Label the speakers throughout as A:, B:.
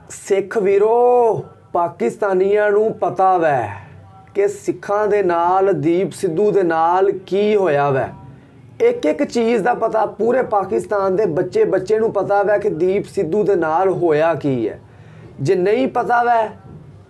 A: सिख वीरो पाकिस्तानियां नूं पता वै कि सिखां दे नाल दीप सिद्धू दे नाल की होया वै। एक एक चीज़ दा पता पूरे पाकिस्तान दे बच्चे बच्चे नूं पता वै कि दीप सिद्धू दे नाल होया की है। जे नहीं पता वै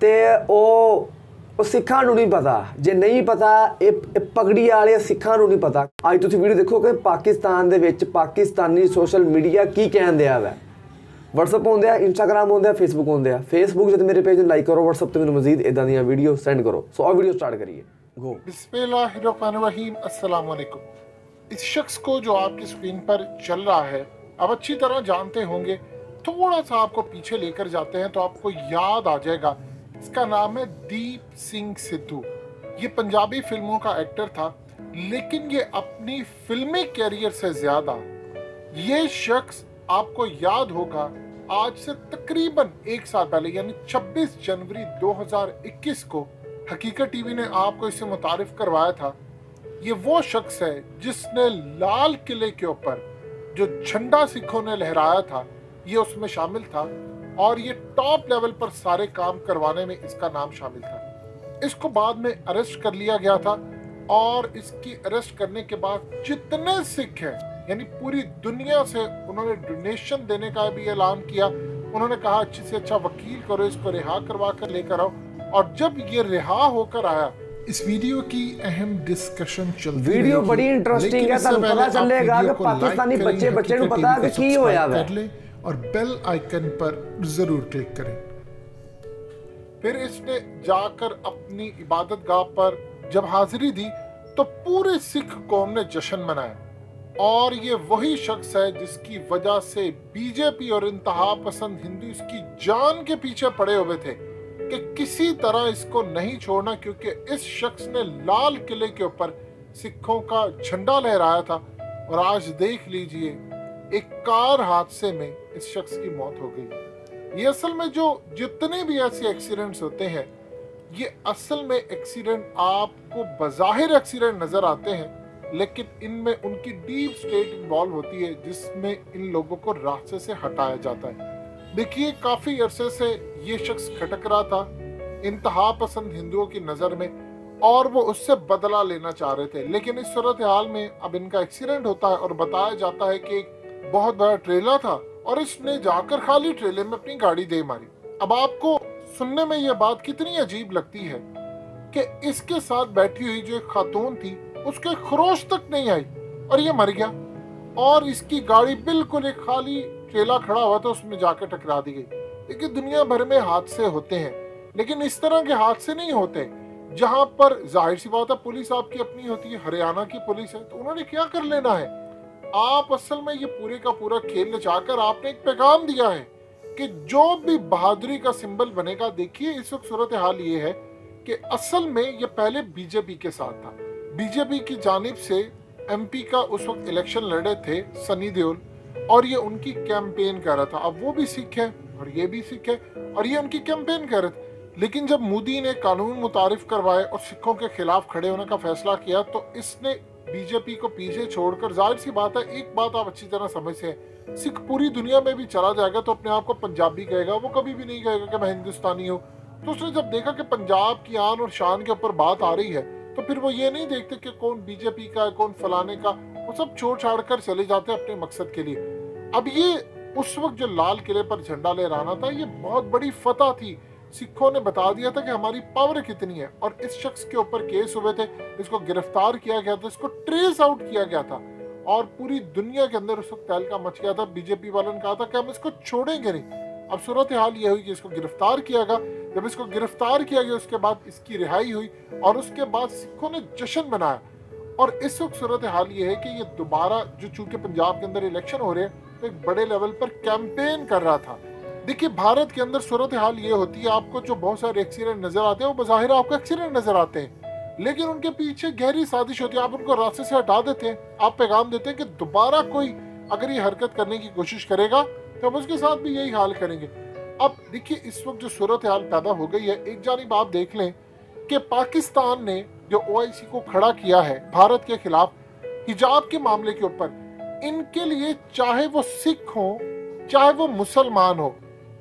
A: ते ओ सिखां नूं नहीं पता, जे नहीं पता ये पगड़ी वाले सिखां नूं नहीं पता। अज तुसीं वीडियो देखो कि पाकिस्तान दे विच पाकिस्तानी सोशल मीडिया की कहन दिया वै। व्हाट्सअप होंदे आ, इंस्टाग्राम होंदे आ, फेसबुक होंदे आ। फेसबुक जो मेरे पेज में लाइक करो, व्हाट्सअप तो मैंने मजीद इदा दी वीडियो सेंड करो। सो आ वीडियो स्टार्ट करिए। गो।
B: बिस्मिल्लाहिर्रहमानिर्रहीम। अस्सलाम वालेकुम। इस शख्स को जो आपकी स्क्रीन पर चल रहा है आप अच्छी तरह जानते होंगे। थोड़ा सा आपको पीछे लेकर जाते हैं तो आपको याद आ जाएगा। इसका नाम है दीप सिंह सिद्धू। ये पंजाबी फिल्मों का एक्टर था, लेकिन ये अपनी फिल्मी कैरियर से ज्यादा ये शख्स आपको याद होगा आज से तकरीबन एक साल पहले यानी 26 जनवरी 2021 को हकीकत टीवी ने आपको इससे मुतारिफ करवाया था। ये वो शख्स है जिसने लाल किले के ऊपर जो झंडा सिखों ने लहराया था ये उसमें शामिल था और ये टॉप लेवल पर सारे काम करवाने में इसका नाम शामिल था। इसको बाद में अरेस्ट कर लिया गया था और इसकी अरेस्ट करने के बाद जितने सिख हैं यानी पूरी दुनिया से उन्होंने डोनेशन देने का भी ऐलान किया। उन्होंने कहा अच्छे से अच्छा वकील करो, इसको रिहा करवा कर लेकर आओ। और जब ये रिहा होकर आया इस वीडियो की अहम डिस्कशन चलती
A: वीडियो बड़ी इंटरेस्टिंग है। ਤੁਹਾਨੂੰ पता चलेगा कि पाकिस्तानी बच्चे बच्चे ਨੂੰ पता है कि की होया है।
B: और बेल आइकन पर जरूर क्लिक करें। फिर इसने जाकर अपनी इबादत गाह पर जब हाजिरी दी तो पूरे सिख कौम ने जश्न मनाया। और ये वही शख्स है जिसकी वजह से बीजेपी और इंतहा पसंद हिंदू इसकी जान के पीछे पड़े हुए थे कि किसी तरह इसको नहीं छोड़ना, क्योंकि इस शख्स ने लाल किले के ऊपर सिखों का झंडा लहराया था। और आज देख लीजिए एक कार हादसे में इस शख्स की मौत हो गई। ये असल में जो जितने भी ऐसे एक्सीडेंट्स होते हैं ये असल में एक्सीडेंट आपको बज़ाहिर एक्सीडेंट नजर आते हैं, लेकिन इनमें उनकी डीप स्टेट इन्वॉल्व होती है जिसमें इन लोगों को रास्ते से हटाया जाता है। देखिए काफी अरसे से ये शख्स खटक रहा था इंतहा पसंद हिंदुओं की नजर में और वो उससे बदला लेना चाह रहे थे। लेकिन इस सूरत हाल में अब इनका एक्सीडेंट होता है और बताया जाता है कि एक बहुत बड़ा ट्रेलर था और इसने जाकर खाली ट्रेलर में अपनी गाड़ी दे मारी। अब आपको सुनने में यह बात कितनी अजीब लगती है कि इसके साथ बैठी हुई जो एक खातून थी उसके खरोश तक नहीं आई और ये मर गया। और इसकी गाड़ी बिल्कुल एक खाली ट्रेला खड़ा हुआ था उसमें जाकर टकरा दी गई। देखिए दुनिया भर में हादसे होते हैं, लेकिन इस तरह के हादसे नहीं होते जहां पर जाहिर सी बात है पुलिस आपकी अपनी होती है। हरियाणा की पुलिस है तो उन्होंने क्या कर लेना है। आप असल में ये पूरे का पूरा खेल नचाकर आपने एक पैगाम दिया है कि जो भी बहादुरी का सिंबल बनेगा। देखिए इस वक्त सूरत हाल ये है कि असल में ये पहले बीजेपी के साथ था। बीजेपी की जानिब से एमपी का उस वक्त इलेक्शन लड़े थे सनी देओल और ये उनकी कैंपेन कर रहा था। अब वो भी सिख है और ये भी सिख है और ये उनकी कैंपेन कर रहे थे। लेकिन जब मोदी ने कानून मुतारिफ करवाए और सिखों के खिलाफ खड़े होने का फैसला किया तो इसने बीजेपी को पीछे छोड़कर, जाहिर सी बात है एक बात आप अच्छी तरह समझते हैं, सिख पूरी दुनिया में भी चला जाएगा तो अपने आप को पंजाबी कहेगा, वो कभी भी नहीं कहेगा कि मैं हिंदुस्तानी हूँ। तो उसने जब देखा कि पंजाब की आन और शान के ऊपर बात आ रही है तो फिर वो ये नहीं देखते कि कौन बीजेपी का है कौन फलाने का, वो सब छोड़ छाड़ कर चले जाते अपने मकसद के लिए। अब ये उस वक्त जो लाल किले पर झंडा लहराना था ये बहुत बड़ी फतह थी। सिखों ने बता दिया था कि हमारी पावर कितनी है। और इस शख्स के ऊपर केस हुए थे, इसको गिरफ्तार किया गया था, इसको ट्रेस आउट किया गया था और पूरी दुनिया के अंदर उस वक्त तहलका मच गया था। बीजेपी वालों ने कहा था कि हम इसको छोड़ेंगे नहीं। अब सूरत हाल ये हुई कि इसको गिरफ्तार किया गया। जब इसको गिरफ्तार किया गया उसके बाद इसकी रिहाई हुई और उसके बाद सिखों ने जश्न मनाया। और इस वक्त सूरत हाल ये है कि ये दोबारा जो चूंकि पंजाब के अंदर इलेक्शन हो रहे हैं तो एक बड़े लेवल पर कैंपेन कर रहा था। देखिए भारत के अंदर सूरत हाल ये होती है, आपको जो बहुत सारे एक्सीडेंट नजर आते हैं वो बज़ाहिर आपको एक्सीडेंट नजर आते हैं, लेकिन उनके पीछे गहरी साजिश होती है। आप उनको रास्ते से हटा देते हैं, आप पैगाम देते हैं कि दोबारा कोई अगर ये हरकत करने की कोशिश करेगा तो हम उसके साथ भी यही हाल करेंगे। अब देखिए इस वक्त जो सूरत हाल पैदा हो गई है, एक जानिब आप देख लें कि पाकिस्तान ने जो ओआईसी को खड़ा किया है भारत के खिलाफ हिजाब के मामले के ऊपर, इनके लिए चाहे वो सिख हो चाहे वो मुसलमान हो,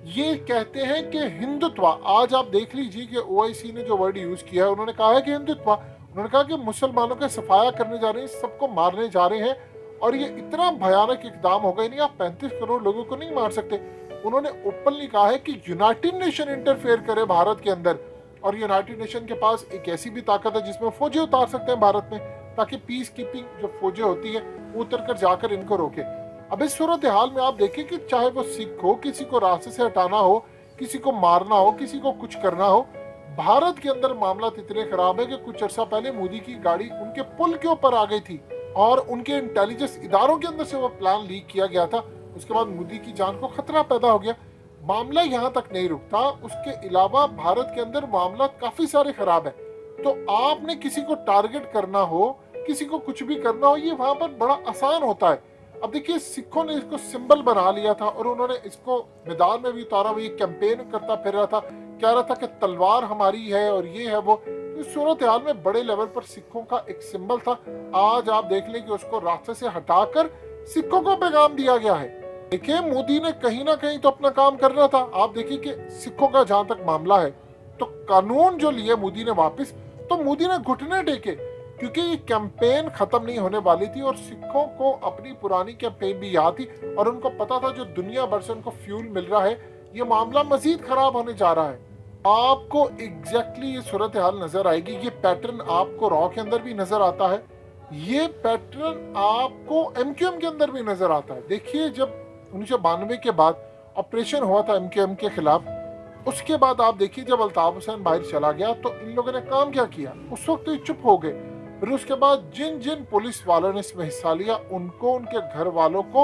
B: ये कहते हैं कि हिंदुत्व, आज आप देख लीजिए कि ओआईसी ने जो वर्ड यूज किया है, उन्होंने कहा है कि हिंदुत्व, उन्होंने कहा कि मुसलमानों का सफाया करने जा रहे हैं, सबको मारने जा रहे हैं, और ये इतना भयानक इकदाम होगा। नहीं, आप 35 करोड़ लोगों को नहीं मार सकते। उन्होंने ओपनली कहा है कि यूनाइटेड नेशन इंटरफेयर करे भारत के अंदर, और यूनाइटेड नेशन के पास एक ऐसी भी ताकत है जिसमें फौजी उतार सकते हैं भारत में, ताकि पीस कीपिंग जो फौजें होती है वो उतर कर जाकर इनको रोके। अब इस सूरत हाल में आप देखें कि चाहे वो सिख हो, किसी को रास्ते से हटाना हो, किसी को मारना हो, किसी को कुछ करना हो, भारत के अंदर मामला इतने खराब है कि कुछ अर्सा पहले मोदी की गाड़ी उनके पुल के ऊपर आ गई थी और उनके इंटेलिजेंस इदारों के अंदर से वो प्लान लीक किया गया था। उसके बाद मोदी की जान को खतरा पैदा हो गया। मामला यहाँ तक नहीं रुकता, उसके अलावा भारत के अंदर मामला काफी सारे खराब है। तो आपने किसी को टारगेट करना हो, किसी को कुछ भी करना हो, ये वहां पर बड़ा आसान होता है। अब देखिए, सिखों ने इसको सिंबल बना लिया था और उन्होंने इसको मैदान में भी उतारा। वो ये कैंपेन करता फिर रहा था, कह रहा था कि तलवार हमारी है और ये है वो। तो इस सूरत हाल में बड़े लेवल पर सिखों का एक सिंबल था। आज आप देख लें कि उसको रास्ते से हटाकर सिखों को पैगाम दिया गया है। देखिए, मोदी ने कहीं ना कहीं तो अपना काम करना था। आप देखिए कि सिखों का जहां तक मामला है, तो कानून जो लिया मोदी ने वापस, तो मोदी ने घुटने टेके, क्योंकि ये कैंपेन खत्म नहीं होने वाली थी और सिखों को अपनी पुरानी कैंपेन भी याद थी और उनको पता था जो दुनिया भर से उनको फ्यूल मिल रहा है, ये मामला मजीद खराब होने जा रहा है। आपको एग्जैक्टली ये सूरत हाल नजर आएगी। ये पैटर्न आपको रॉ के अंदर भी नजर आता है, ये पैटर्न आपको एमक्यूएम के अंदर भी नजर आता है। देखिए, जब 1992 के बाद ऑपरेशन हुआ था एमक्यूएम के खिलाफ, उसके बाद आप देखिए जब अल्ताफ हुसैन बाहर चला गया तो इन लोगों ने काम क्या किया, उस वक्त तो चुप हो गए। फिर उसके बाद जिन जिन पुलिस वालों ने इसमें हिस्सा लिया, उनको, उनके घर वालों को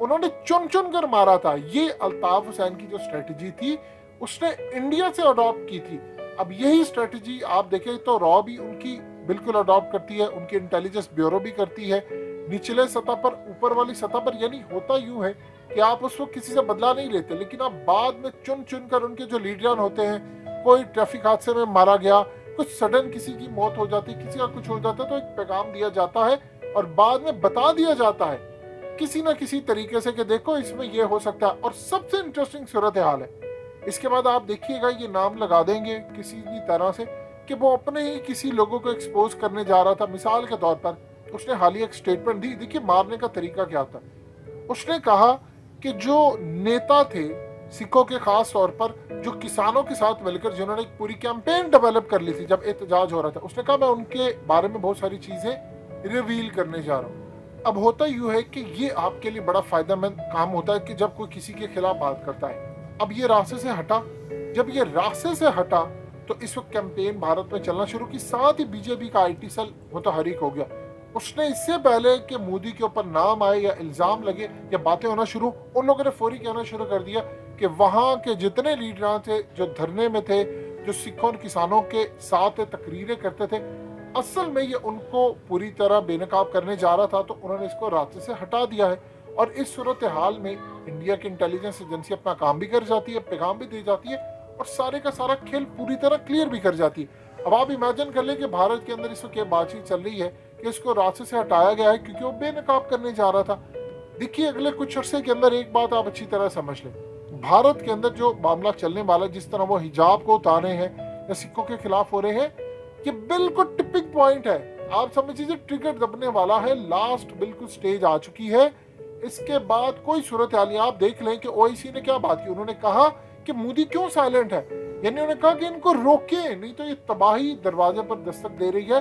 B: उन्होंने चुन चुन कर मारा था। ये अल्ताफ हुसैन की जो स्ट्रेटजी थी, उसने इंडिया से अडॉप्ट की थी। अब यही स्ट्रेटजी आप देखें तो रॉ भी उनकी बिल्कुल अडॉप्ट करती है, उनकी इंटेलिजेंस ब्यूरो भी करती है, निचले सतह पर, ऊपर वाली सतह पर। यानी होता यूं है कि आप उस वक्त किसी से बदला नहीं लेते, लेकिन आप बाद में चुन चुन कर उनके जो लीडर होते हैं, कोई ट्रैफिक हादसे में मारा गया, कुछ सडन किसी की मौत हो जाती, किसी का कुछ हो जाता है, तो एक पैगाम दिया जाता है और बाद में बता दिया जाता है किसी ना किसी तरीके से कि देखो इसमें ये हो सकता है। और सबसे इंटरेस्टिंग सूरत हाल है, इसके बाद आप देखिएगा ये नाम लगा देंगे किसी भी तरह से कि वो अपने ही किसी लोगों को एक्सपोज करने जा रहा था। मिसाल के तौर पर उसने हालिया एक स्टेटमेंट दी। देखिए मारने का तरीका क्या था। उसने कहा कि जो नेता थे सिखों के, खास तौर पर जो किसानों के साथ मिलकर जिन्होंने एक पूरी कैंपेन डेवलप कर ली थी जब एहतजाज हो रहा था, उसने कहा मैं उनके बारे में बहुत सारी चीजें रिवील करने जा रहा हूँ। अब होता यूं है कि ये आपके लिए बड़ा फायदेमंद काम होता है कि जब कोई किसी के खिलाफ बात करता है। अब ये रास्ते से हटा, जब ये रास्ते से हटा तो इस वक्त कैंपेन भारत में चलना शुरू की। साथ ही बीजेपी का IT सेल मुतहरिक हो गया। उसने इससे पहले कि मोदी के ऊपर नाम आए या इल्जाम लगे या बातें होना शुरू, उन लोगों ने फौरी कहना शुरू कर दिया कि वहां के जितने लीडर थे जो धरने में थे, जो सिखों और किसानों के साथ तकरीरें करते थे, असल में ये उनको पूरी तरह बेनकाब करने जा रहा था। तो उन्होंने इसको रास्ते से हटा दिया है। और इस सूरत हाल में इंडिया की इंटेलिजेंस एजेंसी अपना काम भी कर जाती है, पैगाम भी दे जाती है और सारे का सारा खेल पूरी तरह क्लियर भी कर जाती है। अब आप इमेजिन कर ले कि भारत के अंदर इस वक्त बातचीत चल रही है कि इसको रास्ते से हटाया गया है क्योंकि वो बेनकाब करने जा रहा था। देखिए अगले कुछ अर्से के अंदर एक बात आप अच्छी तरह समझ लें, भारत के अंदर जो मामला चलने वाला, जिस तरह वो हिजाब को उतारे हैं या सिखों के खिलाफ हो रहे हैं, ये बिल्कुल टिपिंग पॉइंट है। आप समझ लीजिए ट्रिगर दबने वाला है, लास्ट बिल्कुल स्टेज आ चुकी है। इसके बाद कोई सूरत हाल नहीं। आप देख लें कि ओआईसी ने क्या बात की। उन्होंने कहा कि मोदी क्यों साइलेंट है, यानी उन्होंने कहा कि इनको रोके, नहीं तो ये तबाही दरवाजे पर दस्तक दे रही है।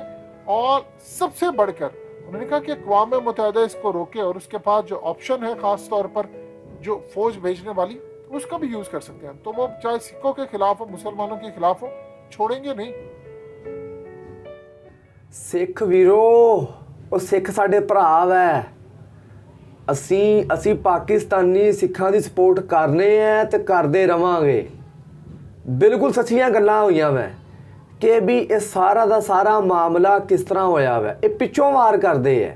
B: और सबसे बढ़कर उन्होंने कहा कि अक़वाम मुत्तहिदा इसको रोके और उसके पास जो ऑप्शन है, खास तौर पर जो फौज भेजने वाली, उसका भी यूज कर सकते हैं। तो वो चाहे सिखों के खिलाफ हो, मुसलमानों के खिलाफ हो, छोड़ेंगे नहीं।
A: सिख वीरो, ਉਹ ਸਿੱਖ ਸਾਡੇ ਭਰਾ ਵੈ। ਅਸੀਂ ਪਾਕਿਸਤਾਨੀ ਸਿੱਖਾਂ ਦੀ ਸਪੋਰਟ ਕਰਨੇ ਆ ਤੇ ਕਰਦੇ ਰਵਾਂਗੇ। ਬਿਲਕੁਲ ਸੱਚੀਆਂ ਗੱਲਾਂ ਹੋਈਆਂ ਵੈ ਕਿ ਵੀ ਇਹ ਸਾਰਾ ਦਾ ਸਾਰਾ ਮਾਮਲਾ ਕਿਸ ਤਰ੍ਹਾਂ ਹੋਇਆ ਵੈ। ਇਹ ਪਿੱਛੋਂ ਵਾਰ ਕਰਦੇ ਆ,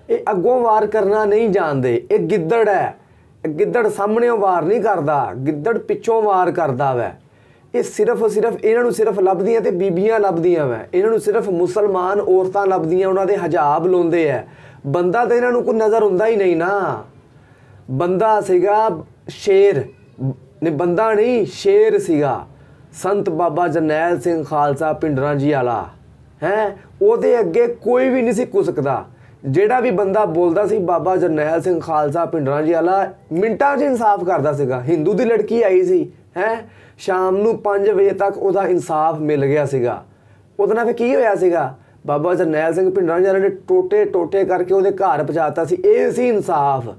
A: ਇਹ ਅੱਗੋਂ ਵਾਰ ਕਰਨਾ ਨਹੀਂ ਜਾਣਦੇ। ਇਹ ਗਿੱਦੜ ਹੈ, ਗਿੱਦੜ ਸਾਹਮਣੇੋਂ ਵਾਰ ਨਹੀਂ ਕਰਦਾ, ਗਿੱਦੜ ਪਿੱਛੋਂ ਵਾਰ ਕਰਦਾ ਵੈ। ਇਹ ਸਿਰਫ ਇਹਨਾਂ ਨੂੰ ਸਿਰਫ ਲੱਭਦੀਆਂ ਤੇ ਬੀਬੀਆਂ ਲੱਭਦੀਆਂ ਵੈ। ਇਹਨਾਂ ਨੂੰ ਸਿਰਫ ਮੁਸਲਮਾਨ ਔਰਤਾਂ ਲੱਭਦੀਆਂ, ਉਹਨਾਂ ਦੇ ਹਜਾਬ ਲਾਉਂਦੇ ਆ। ਬੰਦਾ ਤਾਂ ਇਹਨਾਂ ਨੂੰ ਕੋਈ ਨਜ਼ਰ ਹੁੰਦਾ ਹੀ ਨਹੀਂ ਨਾ। ਬੰਦਾ ਸੀਗਾ ਸ਼ੇਰ, ਨੇ ਬੰਦਾ ਨਹੀਂ ਸ਼ੇਰ ਸੀਗਾ। ਸੰਤ ਬਾਬਾ ਜਰਨੈਲ ਸਿੰਘ ਖਾਲਸਾ ਭਿੰਡਰਾਂ ਜੀ ਵਾਲਾ ਹੈ, ਉਹਦੇ ਅੱਗੇ ਕੋਈ ਵੀ ਨਹੀਂ ਸੀ ਕੁਸਕਦਾ। ਜਿਹੜਾ ਵੀ ਬੰਦਾ ਬੋਲਦਾ ਸੀ ਬਾਬਾ ਜਰਨੈਲ ਸਿੰਘ ਖਾਲਸਾ ਭਿੰਡਰਾਂ ਜੀ ਵਾਲਾ, ਮਿੰਟਾਂ 'ਚ ਇਨਸਾਫ ਕਰਦਾ ਸੀਗਾ। ਹਿੰਦੂ ਦੀ ਲੜਕੀ ਆਈ ਸੀ ਹੈ, ਸ਼ਾਮ ਨੂੰ 5 ਵਜੇ ਤੱਕ ਉਹਦਾ ਇਨਸਾਫ ਮਿਲ ਗਿਆ ਸੀਗਾ। ਉਹਦੇ ਨਾਲ ਫਿਰ ਕੀ ਹੋਇਆ ਸੀਗਾ, ਬਾਬਾ ਜਰਨੈਲ ਸਿੰਘ ਭਿੰਡਰਾਂ ਜੀ ਵਾਲੇ ਨੇ ਟੋਟੇ ਟੋਟੇ ਕਰਕੇ ਉਹਦੇ ਘਰ ਪਹੁੰਚਾਤਾ ਸੀ। ਇਹ ਸੀ ਇਨਸਾਫ।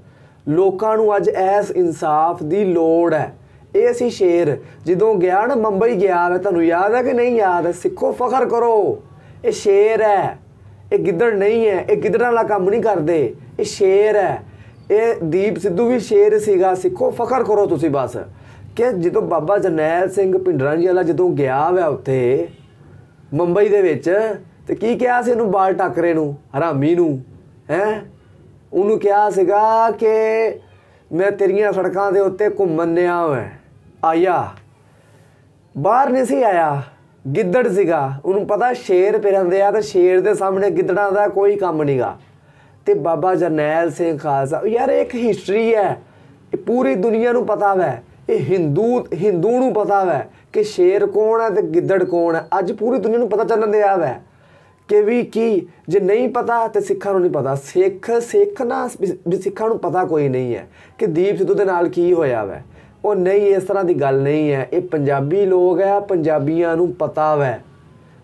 A: ਲੋਕਾਂ ਨੂੰ ਅੱਜ ਇਸ ਇਨਸਾਫ ਦੀ ਲੋੜ ਹੈ। ਇਹ ਸੀ ਸ਼ੇਰ। ਜਦੋਂ ਗਿਆ ਨਾ ਮੁੰਬਈ ਗਿਆ ਹੈ, ਤੁਹਾਨੂੰ ਯਾਦ ਹੈ ਕਿ ਨਹੀਂ ਯਾਦ? ਸਿੱਖੋ ਫਖਰ ਕਰੋ, ਇਹ ਸ਼ੇਰ ਹੈ, ਇਹ ਗਿੱਦੜ ਨਹੀਂ ਹੈ। ਇਹ ਗਿੱਦੜਾਂ ਵਾਲਾ ਕੰਮ ਨਹੀਂ ਕਰਦੇ, ਇਹ ਸ਼ੇਰ ਹੈ। ਇਹ ਦੀਪ ਸਿੱਧੂ ਵੀ ਸ਼ੇਰ ਸੀਗਾ। ਸਿੱਖੋ ਫਖਰ ਕਰੋ ਤੁਸੀਂ ਬਸ। ਕਿ ਜਦੋਂ ਬਾਬਾ ਜਰਨੈਲ ਸਿੰਘ ਭਿੰਡਰਾਂ ਜੀ ਵਾਲਾ ਜਦੋਂ ਗਿਆ ਵਾ ਉੱਥੇ ਮੁੰਬਈ ਦੇ ਵਿੱਚ, ਤੇ ਕੀ ਕਿਹਾ ਸੀ ਉਹਨੂੰ, ਬਾਲ ਟਾਕਰੇ ਨੂੰ, ਹਰਾਮੀ ਨੂੰ ਹੈ, ਉਹਨੂੰ ਕਿਹਾ ਸੀਗਾ ਕਿ ਮੈਂ ਤੇਰੀਆਂ ਸੜਕਾਂ ਦੇ ਉੱਤੇ ਘੁੰਮਣ ਨਿਆ ਮੈਂ ਆਇਆ। ਬਾਹਰ ਨਹੀਂ ਸੀ ਆਇਆ, ਗਿੱਦੜ ਸੀਗਾ। ਉਹਨੂੰ ਪਤਾ ਸ਼ੇਰ ਫਿਰਦੇ ਆ, ਤੇ ਸ਼ੇਰ ਦੇ ਸਾਹਮਣੇ ਗਿੱਦੜਾਂ ਦਾ ਕੋਈ ਕੰਮ ਨਹੀਂਗਾ। ਤੇ ਬਾਬਾ ਜਰਨੈਲ ਸਿੰਘ ਖਾਲਸਾ, ਯਾਰ ਇੱਕ ਹਿਸਟਰੀ ਹੈ, ਇਹ ਪੂਰੀ ਦੁਨੀਆ ਨੂੰ ਪਤਾ ਵੈ। ਇਹ ਹਿੰਦੂ ਨੂੰ ਪਤਾ ਵੈ ਕਿ ਸ਼ੇਰ ਕੌਣ ਹੈ ਤੇ ਗਿੱਦੜ ਕੌਣ ਹੈ। ਅੱਜ ਪੂਰੀ ਦੁਨੀਆ ਨੂੰ ਪਤਾ ਚੱਲਣ ਦਿਆ ਵੈ ਕਿ ਵੀ ਕੀ, ਜੇ ਨਹੀਂ ਪਤਾ ਤੇ ਸਿੱਖਾਂ ਨੂੰ ਨਹੀਂ ਪਤਾ। ਸਿੱਖ ਨਾ ਵੀ ਸਿੱਖਾਂ ਨੂੰ ਪਤਾ ਕੋਈ ਨਹੀਂ ਹੈ ਕਿ ਦੀਪ ਸਿੱਧੂ ਦੇ ਨਾਲ ਕੀ ਹੋਇਆ ਵੈ। ਉਹ ਨਹੀਂ, ਇਸ ਤਰ੍ਹਾਂ ਦੀ ਗੱਲ ਨਹੀਂ ਹੈ। ਇਹ ਪੰਜਾਬੀ ਲੋਕ ਹੈ, ਪੰਜਾਬੀਆਂ ਨੂੰ ਪਤਾ ਵੈ,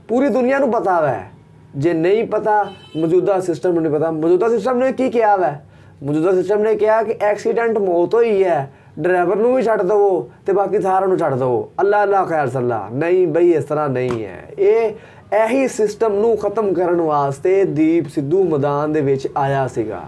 A: ਪੂਰੀ ਦੁਨੀਆ ਨੂੰ ਪਤਾ ਵੈ। ਜੇ ਨਹੀਂ ਪਤਾ, ਮੌਜੂਦਾ ਸਿਸਟਮ ਨੂੰ ਨਹੀਂ ਪਤਾ। ਮੌਜੂਦਾ ਸਿਸਟਮ ਨੇ ਕੀ ਕਿਹਾ ਵੈ? ਮੌਜੂਦਾ ਸਿਸਟਮ ਨੇ ਕਿਹਾ ਕਿ ਐਕਸੀਡੈਂਟ ਮੌਤ ਹੋਈ ਹੈ, ਡਰਾਈਵਰ ਨੂੰ ਵੀ ਛੱਡ ਦੇਵੋ ਤੇ ਬਾਕੀ ਸਾਰਿਆਂ ਨੂੰ ਛੱਡ ਦੇਵੋ, ਅੱਲਾ ਅੱਲਾ ਖੈਰ ਸੱਲਾ। ਨਹੀਂ ਬਈ, ਇਸ ਤਰ੍ਹਾਂ ਨਹੀਂ ਹੈ। ਇਹੀ ਸਿਸਟਮ ਨੂੰ ਖ਼ਤਮ ਕਰਨ ਵਾਸਤੇ ਦੀਪ ਸਿੱਧੂ ਮੈਦਾਨ ਦੇ ਵਿੱਚ ਆਇਆ ਸੀਗਾ।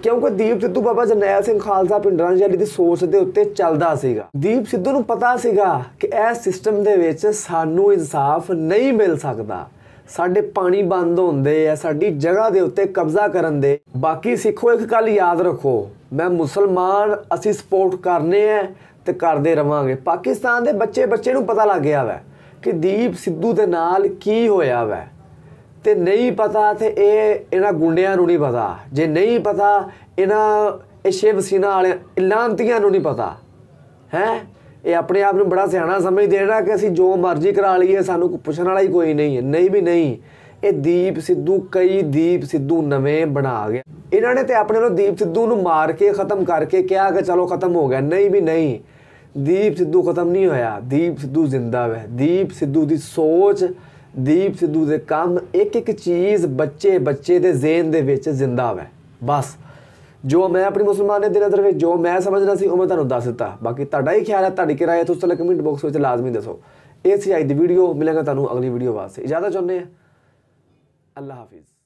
A: ਕਿਉਂਕਿ ਦੀਪ ਸਿੱਧੂ ਬਾਬਾ ਜਰਨੈਲ ਸਿੰਘ ਖਾਲਸਾ ਭਿੰਡਰਾਂ ਜੀ ਦੀ ਸੋਚ ਦੇ ਉੱਤੇ ਚੱਲਦਾ ਸੀਗਾ। ਦੀਪ ਸਿੱਧੂ ਨੂੰ ਪਤਾ ਸੀਗਾ ਕਿ ਇਸ ਸਿਸਟਮ ਦੇ ਵਿੱਚ ਸਾਨੂੰ ਇਨਸਾਫ ਨਹੀਂ ਮਿਲ ਸਕਦਾ। ਸਾਡੇ ਪਾਣੀ ਬੰਦ ਹੁੰਦੇ ਆ, ਸਾਡੀ ਜਗ੍ਹਾ ਦੇ ਉੱਤੇ ਕਬਜ਼ਾ ਕਰਨ ਦੇ। ਬਾਕੀ ਸਿੱਖੋ ਇੱਕ ਗੱਲ ਯਾਦ ਰੱਖੋ, ਮੈਂ ਮੁਸਲਮਾਨ, ਅਸੀਂ ਸਪੋਰਟ ਕਰਨੇ ਆ ਤੇ ਕਰਦੇ ਰਵਾਂਗੇ। ਪਾਕਿਸਤਾਨ ਦੇ ਬੱਚੇ ਨੂੰ ਪਤਾ ਲੱਗ ਗਿਆ ਵੈ ਕਿ ਦੀਪ ਸਿੱਧੂ ਦੇ ਨਾਲ ਕੀ ਹੋਇਆ ਵੈ। ਤੇ ਨਹੀਂ ਪਤਾ ਤੇ ਇਹਨਾਂ ਗੁੰਡਿਆਂ ਨੂੰ ਨਹੀਂ ਪਤਾ। ਜੇ ਨਹੀਂ ਪਤਾ ਇਹ ਸ਼ਿਵ ਸੈਨਾ ਵਾਲੇ ਲਾਂਤੀਆਂ ਨੂੰ ਨਹੀਂ ਪਤਾ ਹੈ। ਇਹ ਆਪਣੇ ਆਪ ਨੂੰ ਬੜਾ ਸਿਆਣਾ ਸਮਝਦੇ ਨਾ ਕਿ ਅਸੀਂ ਜੋ ਮਰਜ਼ੀ ਕਰਾ ਲਈਏ, ਸਾਨੂੰ ਪੁੱਛਣ ਵਾਲਾ ਹੀ ਕੋਈ ਨਹੀਂ ਹੈ। ਨਹੀਂ ਵੀ ਨਹੀਂ, ਇਹ ਦੀਪ ਸਿੱਧੂ ਕਈ ਦੀਪ ਸਿੱਧੂ ਨਵੇਂ ਬਣਾ ਗਿਆ। ਇਹਨਾਂ ਨੇ ਤੇ ਆਪਣੇ ਨੂੰ ਦੀਪ ਸਿੱਧੂ ਨੂੰ ਮਾਰ ਕੇ ਖ਼ਤਮ ਕਰਕੇ ਕਿਹਾ ਕਿ ਚਲੋ ਖ਼ਤਮ ਹੋ ਗਿਆ। ਨਹੀਂ ਵੀ ਨਹੀਂ, ਦੀਪ ਸਿੱਧੂ ਖ਼ਤਮ ਨਹੀਂ ਹੋਇਆ। ਦੀਪ ਸਿੱਧੂ ਜ਼ਿੰਦਾ ਵੈ। ਦੀਪ ਸਿੱਧੂ ਦੀ ਸੋਚ, ਦੀਪ ਸਿੱਧੂ ਦੇ ਕੰਮ, ਇੱਕ ਚੀਜ਼ ਬੱਚੇ ਦੇ ਜ਼ੇਨ ਦੇ ਵਿੱਚ ਜ਼ਿੰਦਾ ਵੈ। ਬਸ ਜੋ ਮੈਂ ਆਪਣੀ ਮੁਸਲਮਾਨ ਦੇ ਨਜ਼ਰ ਵਿੱਚ ਜੋ ਮੈਂ ਸਮਝਣਾ ਸੀ ਉਹ ਮੈਂ ਤੁਹਾਨੂੰ ਦੱਸ ਦਿੱਤਾ। ਬਾਕੀ ਤੁਹਾਡਾ ਹੀ ਖਿਆਲ ਹੈ, ਤੁਹਾਡੀ ਕੀ ਰਾਏ ਹੈ, ਤੁਸੀਂ ਕਮੈਂਟ ਬਾਕਸ ਵਿੱਚ ਲਾਜ਼ਮੀ ਦੱਸੋ। ਇਹ ਸੀ ਅੱਜ ਦੀ ਵੀਡੀਓ। ਮਿਲਾਂਗਾ ਤੁਹਾਨੂੰ ਅਗਲੀ ਵੀਡੀਓ ਵਾਸਤੇ। ਇਜਾਜ਼ਤ ਚਾਹੁੰਦੇ ਹਾਂ। ਅੱਲਾ ਹਾਫਿਜ਼।